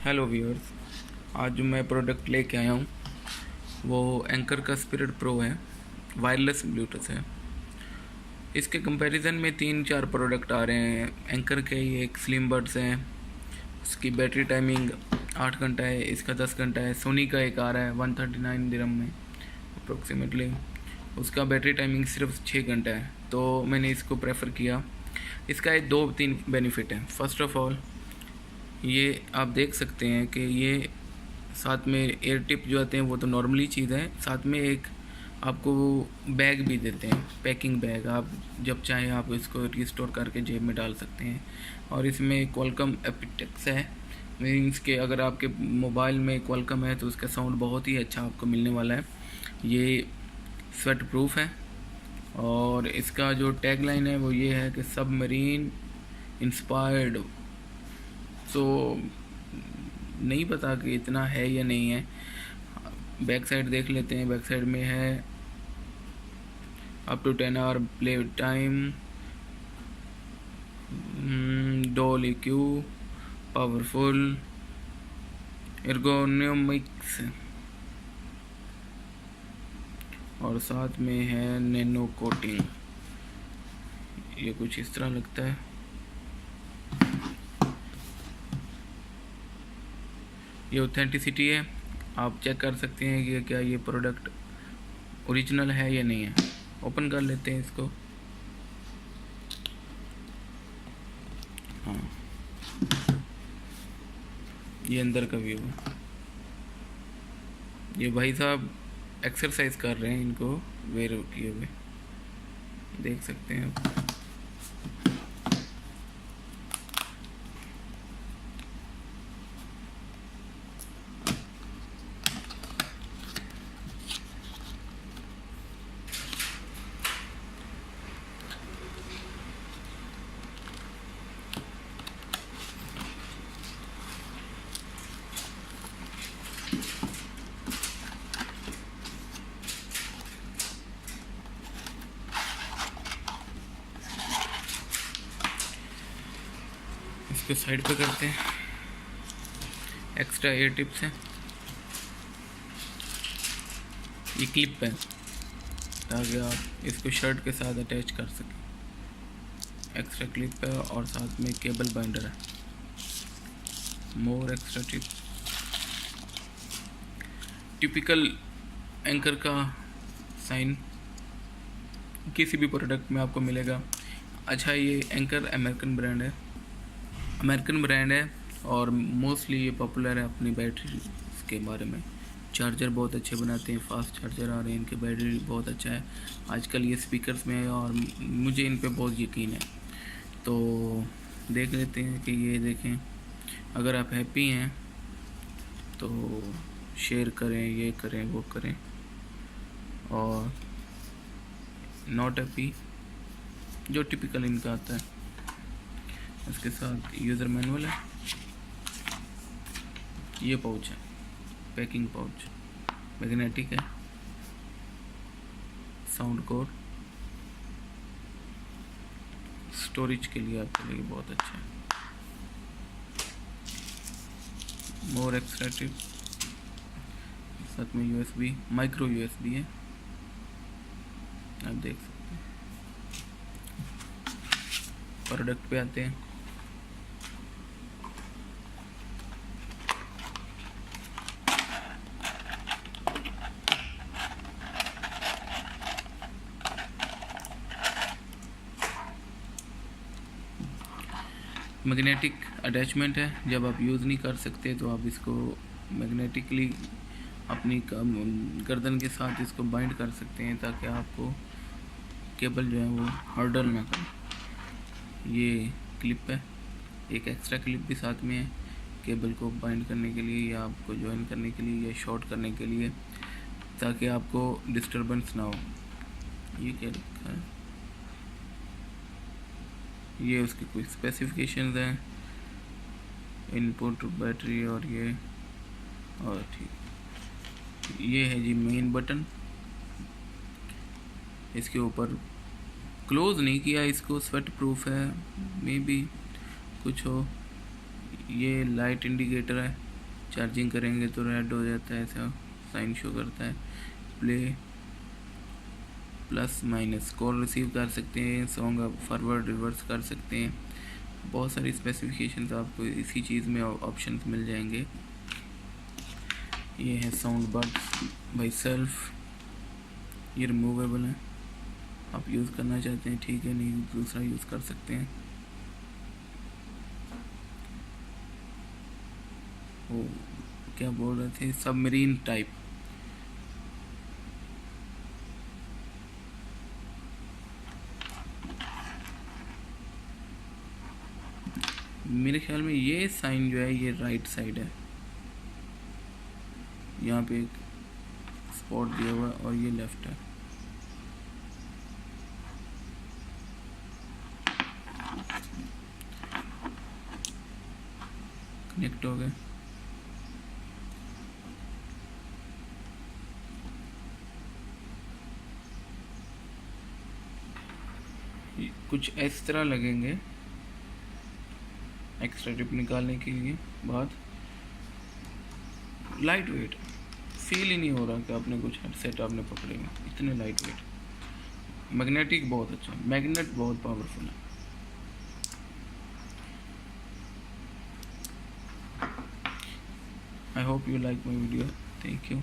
Hello viewers, आज जो मैं प्रोडक्ट लेके आया हूँ वो एंकर का स्पिरिट प्रो है। वायरलेस ब्लूटूथ है। इसके कंपैरिजन में 3-4 प्रोडक्ट आ रहे हैं। एंकर के ये एक स्लिम बड्स हैं, उसकी बैटरी टाइमिंग 8 घंटा है, इसका 10 घंटा है। सोनी का एक आ रहा है 139 दिरहम में अप्रोक्सीमेटली, उसका बैटरी टाइमिंग सिर्फ 6 घंटा है। तो मैंने इसको प्रेफर किया। इसका एक 2-3 बेनिफिट है। फर्स्ट ऑफ ऑल, ये आप देख सकते हैं कि ये साथ में एयर टिप जो आते हैं वो तो नॉर्मली चीज़ है, साथ में एक आपको बैग भी देते हैं, पैकिंग बैग। आप जब चाहें आप इसको रिस्टोर करके जेब में डाल सकते हैं। और इसमें क्वालकॉम एपिटेक्स है, मीन्स के अगर आपके मोबाइल में क्वालकॉम है तो उसका साउंड बहुत ही अच्छा आपको मिलने वाला है। ये स्वेट प्रूफ है और इसका जो टैगलाइन है वो ये है कि सबमरीन इंस्पायर्ड। तो नहीं पता कि इतना है या नहीं है। बैक साइड देख लेते हैं। बैक साइड में है up to 10 hour play time, dual EQ, powerful, ergonomics और साथ में है नैनो कोटिंग। ये कुछ इस तरह लगता है। ये ऑथेंटिसिटी है, आप चेक कर सकते हैं कि क्या ये प्रोडक्ट ओरिजिनल है या नहीं है। ओपन कर लेते हैं इसको। हाँ, ये अंदर का व्यू है। ये भाई साहब एक्सरसाइज कर रहे हैं, इनको वेयर किए हुए देख सकते हैं आप। इसको साइड पे करते हैं। एक्स्ट्रा एयर टिप्स हैं, ये क्लिप है ताकि आप इसको शर्ट के साथ अटैच कर सकें। एक्स्ट्रा क्लिप है और साथ में केबल बाइंडर है। More extra tips, typical anchor का साइन किसी भी प्रोडक्ट में आपको मिलेगा। अच्छा, ये एंकर अमेरिकन ब्रांड है और मोस्टली ये पॉपुलर है अपनी बैटरी के बारे में। चार्जर बहुत अच्छे बनाते हैं, फास्ट चार्जर आ रहे हैं, इनके बैटरी बहुत अच्छा है। आजकल ये स्पीकर्स में है और मुझे इन पे बहुत यकीन है। तो देख लेते हैं कि ये देखें। अगर आप हैप्पी हैं तो शेयर करें, ये करें, वो करें। और नॉट हैप्पी जो टिपिकल इनका आता है। उसके साथ यूज़र मैनुअल है, ये पाउच है, पैकिंग पाउच, मैग्नेटिक है, साउंड कोड, स्टोरेज के लिए आपके लिए बहुत अच्छा है। मोर एक्स्ट्रा टिप्स, साथ में USB, माइक्रो USB है, आप देख सकते हैं। प्रोडक्ट पे आते हैं। मैग्नेटिक अटैचमेंट है, जब आप यूज़ नहीं कर सकते तो आप इसको मैग्नेटिकली अपनी गर्दन के साथ इसको बाइंड कर सकते हैं ताकि आपको केबल जो है वो हर्डल ना करे। ये क्लिप है, एक एक्स्ट्रा क्लिप भी साथ में है केबल को बाइंड करने के लिए या आपको ज्वाइन करने के लिए या शॉर्ट करने के लिए, ताकि आपको डिस्टर्बेंस ना हो। ये क्या लिखा है, ये उसकी कुछ स्पेसिफिकेशंस हैं, इनपुट बैटरी और ये, और ठीक ये है जी मेन बटन। इसके ऊपर क्लोज नहीं किया इसको, स्वेट प्रूफ है, मे बी कुछ हो। ये लाइट इंडिकेटर है, चार्जिंग करेंगे तो रेड हो जाता है, ऐसा साइन शो करता है। Play, plus minus, call receive कर सकते हैं, सॉन्ग आप फॉरवर्ड रिवर्स कर सकते हैं। बहुत सारी स्पेसिफिकेशंस आपको इसी चीज़ में ऑप्शंस मिल जाएंगे। ये है साउंड बड्स बाई सेल्फ, ये रिमूवेबल है, आप यूज़ करना चाहते हैं ठीक है, नहीं दूसरा यूज़ कर सकते हैं। वो क्या बोल रहे थे, सबमरीन टाइप, मेरे ख्याल में ये साइन जो है ये राइट साइड है, यहाँ पे एक स्पॉट दिया हुआ है, और ये लेफ्ट है। कनेक्ट हो गए। कुछ इस तरह लगेंगे एक्स्ट्रा टिप निकालने के लिए बाद। लाइट वेट, फील ही नहीं हो रहा कि आपने कुछ हेडसेट आपने पकड़े हैं, इतने लाइट वेट। मैग्नेटिक बहुत अच्छा, मैग्नेट बहुत पावरफुल है। I hope you like my video, thank you.